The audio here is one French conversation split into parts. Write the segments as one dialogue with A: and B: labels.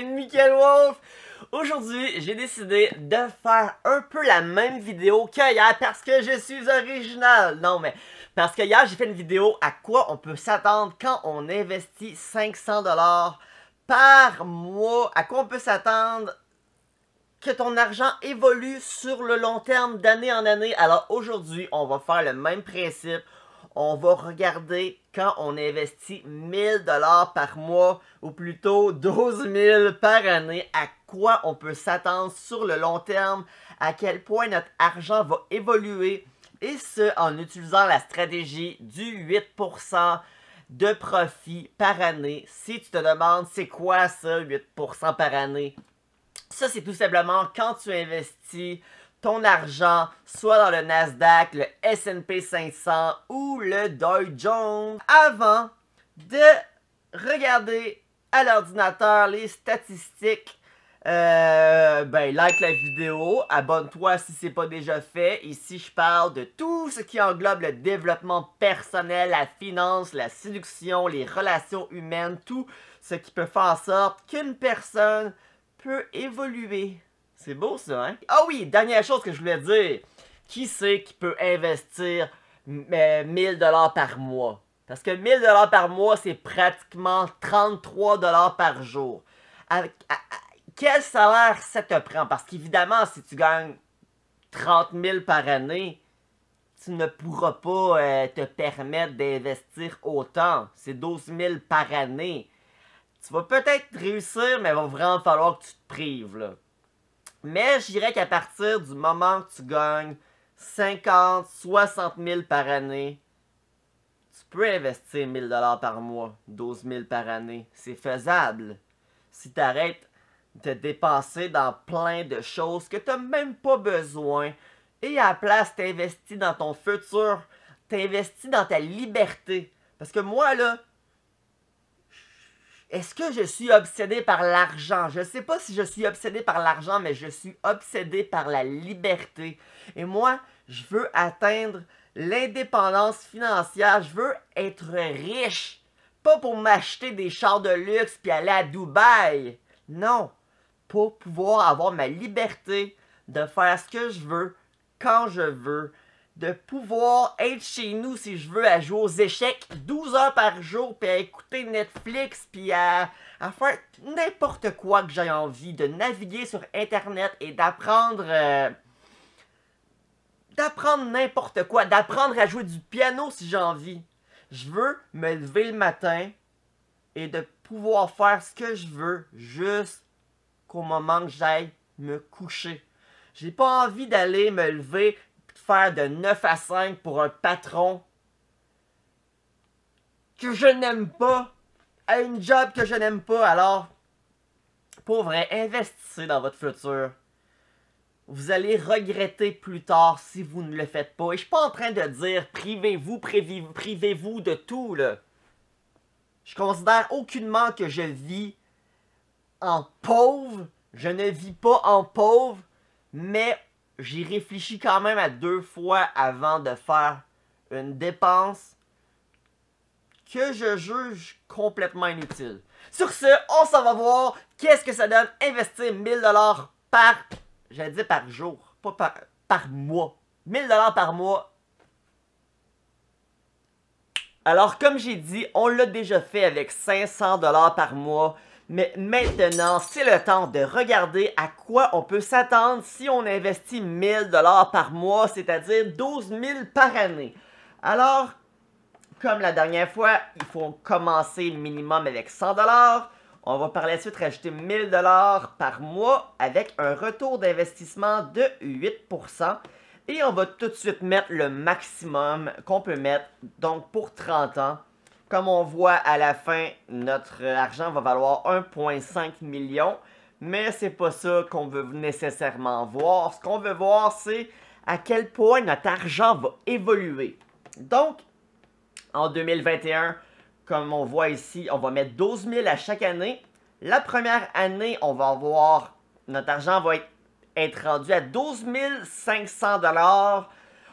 A: c'est Michael Wolf. Aujourd'hui, j'ai décidé de faire un peu la même vidéo qu'hier parce que je suis original. Non, mais parce que hier, j'ai fait une vidéo à quoi on peut s'attendre quand on investit 500$ par mois. À quoi on peut s'attendre que ton argent évolue sur le long terme d'année en année. Alors aujourd'hui, on va faire le même principe. On va regarder quand on investit 1000$ par mois, ou plutôt 12 000 par année, à quoi on peut s'attendre sur le long terme, à quel point notre argent va évoluer, et ce, en utilisant la stratégie du 8% de profit par année. Si tu te demandes c'est quoi ça, 8% par année, ça c'est tout simplement quand tu investis ton argent, soit dans le Nasdaq, le S&P 500 ou le Dow Jones, avant de regarder à l'ordinateur les statistiques. Like la vidéo, abonne-toi si c'est pas déjà fait. Ici, je parle de tout ce qui englobe le développement personnel, la finance, la séduction, les relations humaines, tout ce qui peut faire en sorte qu'une personne peut évoluer. C'est beau ça, hein? Ah oui, dernière chose que je voulais dire. Qui c'est qui peut investir 1000$ par mois? Parce que 1000$ par mois, c'est pratiquement 33$ par jour. Quel salaire ça te prend? Parce qu'évidemment, si tu gagnes 30 000 par année, tu ne pourras pas te permettre d'investir autant. C'est 12 000 par année. Tu vas peut-être réussir, mais il va vraiment falloir que tu te prives, là. Mais je dirais qu'à partir du moment que tu gagnes 50, 60 000 par année, tu peux investir 1000$ par mois, 12 000 par année. C'est faisable. Si tu arrêtes de te dépenser dans plein de choses que tu n'as même pas besoin, et à la place, tu investis dans ton futur, tu investis dans ta liberté. Parce que moi, là, est-ce que je suis obsédé par l'argent? Je sais pas si je suis obsédé par l'argent, mais je suis obsédé par la liberté. Et moi, je veux atteindre l'indépendance financière. Je veux être riche. Pas pour m'acheter des chars de luxe puis aller à Dubaï. Non. Pour pouvoir avoir ma liberté de faire ce que je veux, quand je veux. De pouvoir être chez nous si je veux à jouer aux échecs 12 heures par jour, puis à écouter Netflix, puis à faire n'importe quoi que j'ai envie, de naviguer sur internet et d'apprendre n'importe quoi, d'apprendre à jouer du piano si j'ai envie. Je veux me lever le matin et de pouvoir faire ce que je veux jusqu'au moment que j'aille me coucher. J'ai pas envie d'aller me lever faire de 9 à 5 pour un patron que je n'aime pas, à une job que je n'aime pas. Alors, pour vrai, investissez dans votre futur. Vous allez regretter plus tard si vous ne le faites pas. Et je suis pas en train de dire privez-vous de tout, là. Je considère aucunement que je vis en pauvre. Je ne vis pas en pauvre, mais j'y réfléchis quand même à 2 fois avant de faire une dépense que je juge complètement inutile. Sur ce, on s'en va voir qu'est-ce que ça donne investir 1000$ j'allais dire par jour, pas par mois. 1000$ par mois. Alors, comme j'ai dit, on l'a déjà fait avec 500$ par mois. Mais maintenant, c'est le temps de regarder à quoi on peut s'attendre si on investit 1000$ par mois, c'est-à-dire 12 000 par année. Alors, comme la dernière fois, il faut commencer minimum avec 100$. On va par la suite rajouter 1000$ par mois avec un retour d'investissement de 8%. Et on va tout de suite mettre le maximum qu'on peut mettre, donc pour 30 ans. Comme on voit à la fin, notre argent va valoir 1,5 million. Mais c'est pas ça qu'on veut nécessairement voir. Ce qu'on veut voir, c'est à quel point notre argent va évoluer. Donc, en 2021, comme on voit ici, on va mettre 12 000 à chaque année. La première année, on va avoir, notre argent va être rendu à 12 500$.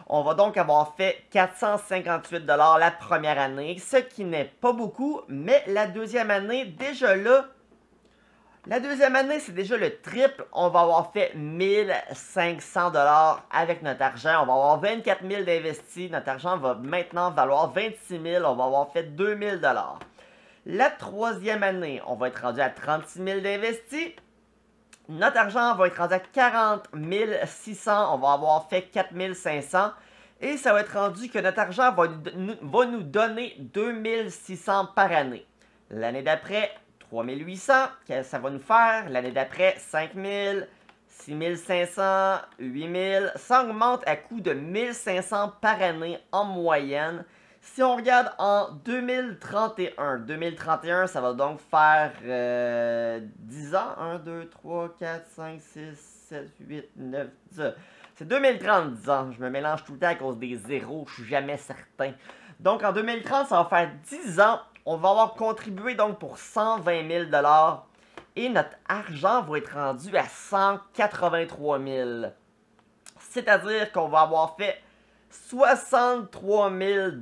A: On va donc avoir fait 458$ la première année, ce qui n'est pas beaucoup, mais la deuxième année, déjà là, La deuxième année, c'est déjà le triple. On va avoir fait 1500 $ avec notre argent. On va avoir 24 000 d'investis. Notre argent va maintenant valoir 26 000. On va avoir fait 2000 $. La troisième année, on va être rendu à 36 000 d'investis. Notre argent va être rendu à 40 600. On va avoir fait 4 500. Et ça va être rendu que notre argent va nous donner 2600 par année. L'année d'après, 3800, ça va nous faire. L'année d'après, 5000, 6500, 8000. Ça augmente à coût de 1500 par année en moyenne. Si on regarde en 2031, ça va donc faire 10 ans. 1, 2, 3, 4, 5, 6, 7, 8, 9, 10. C'est 2030, 10 ans. Je me mélange tout le temps à cause des zéros, je suis jamais certain. Donc en 2030, ça va faire 10 ans. On va avoir contribué donc pour 120 000 $ et notre argent va être rendu à 183 000. C'est-à-dire qu'on va avoir fait 63 000 $,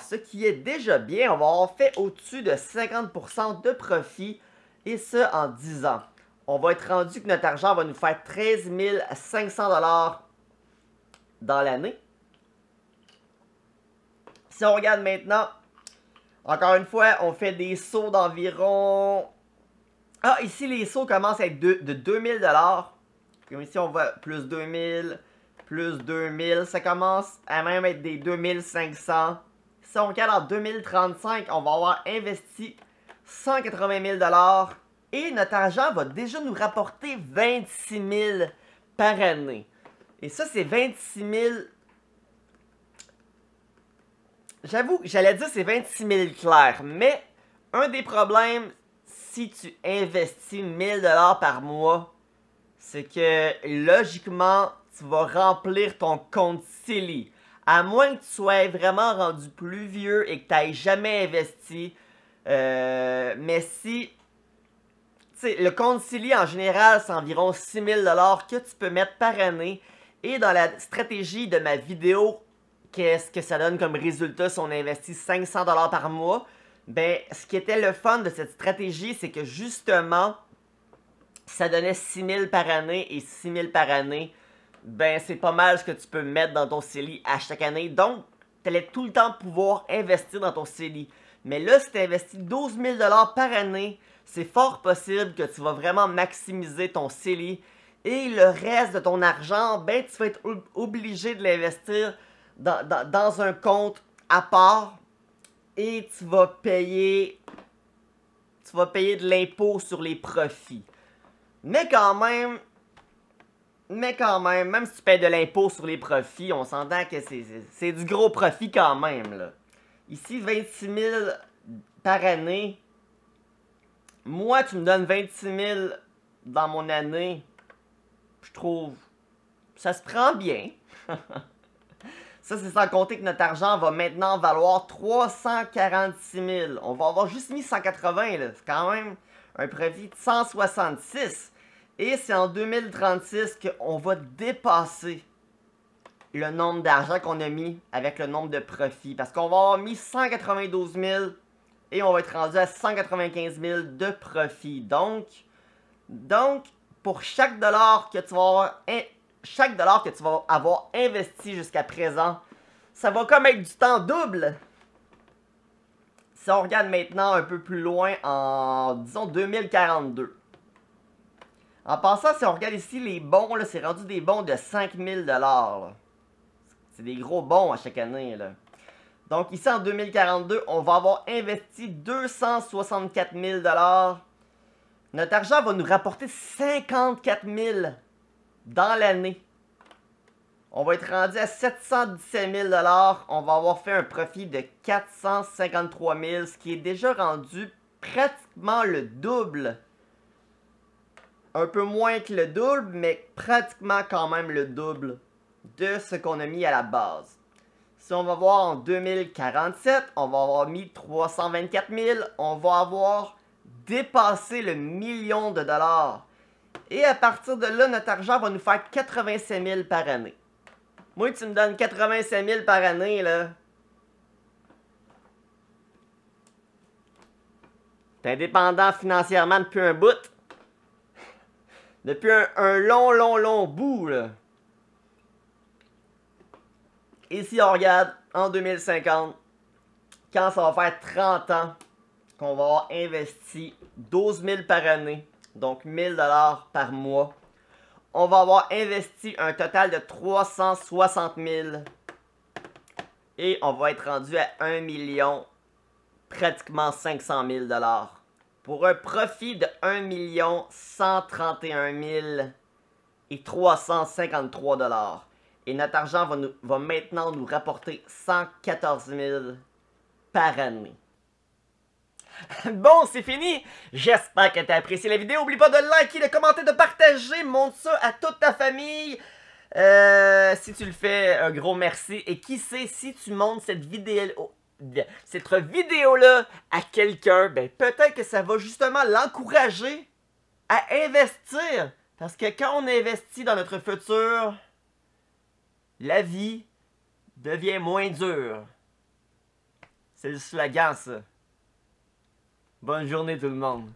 A: ce qui est déjà bien. On va avoir fait au-dessus de 50% de profit, et ce en 10 ans. On va être rendu que notre argent va nous faire 13 500 $ dans l'année. Si on regarde maintenant, encore une fois, on fait des sauts d'environ... Ah, ici, les sauts commencent à être de 2000 $. Comme ici, on voit plus 2000, plus 2000. Ça commence à même être des 2500. Si on regarde en 2035, on va avoir investi 180 000 $ et notre argent va déjà nous rapporter 26 000 par année. Et ça, c'est 26 000... J'avoue, j'allais dire c'est 26 000 clairs, mais un des problèmes, si tu investis 1000 $ par mois, c'est que logiquement, tu vas remplir ton compte CELI. À moins que tu sois vraiment rendu plus vieux et que tu n'aies jamais investi. Mais si... Tu sais, le compte CELI en général, c'est environ 6 000 $ que tu peux mettre par année. Et dans la stratégie de ma vidéo, qu'est-ce que ça donne comme résultat si on investit 500 $ par mois? Ben, ce qui était le fun de cette stratégie, c'est que justement, ça donnait 6 000 par année, et 6 000 par année, ben c'est pas mal ce que tu peux mettre dans ton CELI à chaque année. Donc, tu allais tout le temps pouvoir investir dans ton CELI. Mais là, si tu investis 12 000 $ par année, c'est fort possible que tu vas vraiment maximiser ton CELI. Et le reste de ton argent, ben tu vas être obligé de l'investir dans un compte à part. Et tu vas payer de l'impôt sur les profits. Mais quand même, même si tu payes de l'impôt sur les profits, on s'entend que c'est du gros profit quand même, là. Ici, 26 000 par année. Moi, tu me donnes 26 000 dans mon année. Je trouve... ça se prend bien. Ça, c'est sans compter que notre argent va maintenant valoir 346 000. On va avoir juste mis 180, là. C'est quand même un profit de 166. Et c'est en 2036 qu'on va dépasser le nombre d'argent qu'on a mis avec le nombre de profits. Parce qu'on va avoir mis 192 000 et on va être rendu à 195 000 de profit. Donc pour chaque dollar que tu vas avoir investi jusqu'à présent, ça va comme être du temps double. Si on regarde maintenant un peu plus loin en, disons, 2042. En passant, si on regarde ici les bons, là, c'est rendu des bons de 5000 $. C'est des gros bons à chaque année, là. Donc ici en 2042, on va avoir investi 264 000 $. Notre argent va nous rapporter 54 000 dans l'année. On va être rendu à 717 000 $. On va avoir fait un profit de 453 000, ce qui est déjà rendu pratiquement le double. Un peu moins que le double, mais pratiquement quand même le double de ce qu'on a mis à la base. Si on va voir en 2047, on va avoir mis 324 000. On va avoir dépassé le million de dollars. Et à partir de là, notre argent va nous faire 85 000 par année. Moi, tu me donnes 85 000 par année, là. T'es indépendant financièrement depuis un bout. Depuis un long bout, là. Ici, on regarde en 2050, quand ça va faire 30 ans qu'on va avoir investi 12 000 par année, donc 1000 $ par mois. On va avoir investi un total de 360 000 et on va être rendu à 1 million, pratiquement 500 000 $, pour un profit de 1 131 353 $. Et notre argent va maintenant nous rapporter 114 000 par année. Bon, c'est fini! J'espère que tu as apprécié la vidéo. N'oublie pas de liker, de commenter, de partager. Montre ça à toute ta famille. Si tu le fais, un gros merci. Et qui sait, si tu montres cette vidéo-là à quelqu'un, ben peut-être que ça va justement l'encourager à investir. Parce que quand on investit dans notre futur, la vie devient moins dure. C'est le slogan, ça. Bonne journée tout le monde.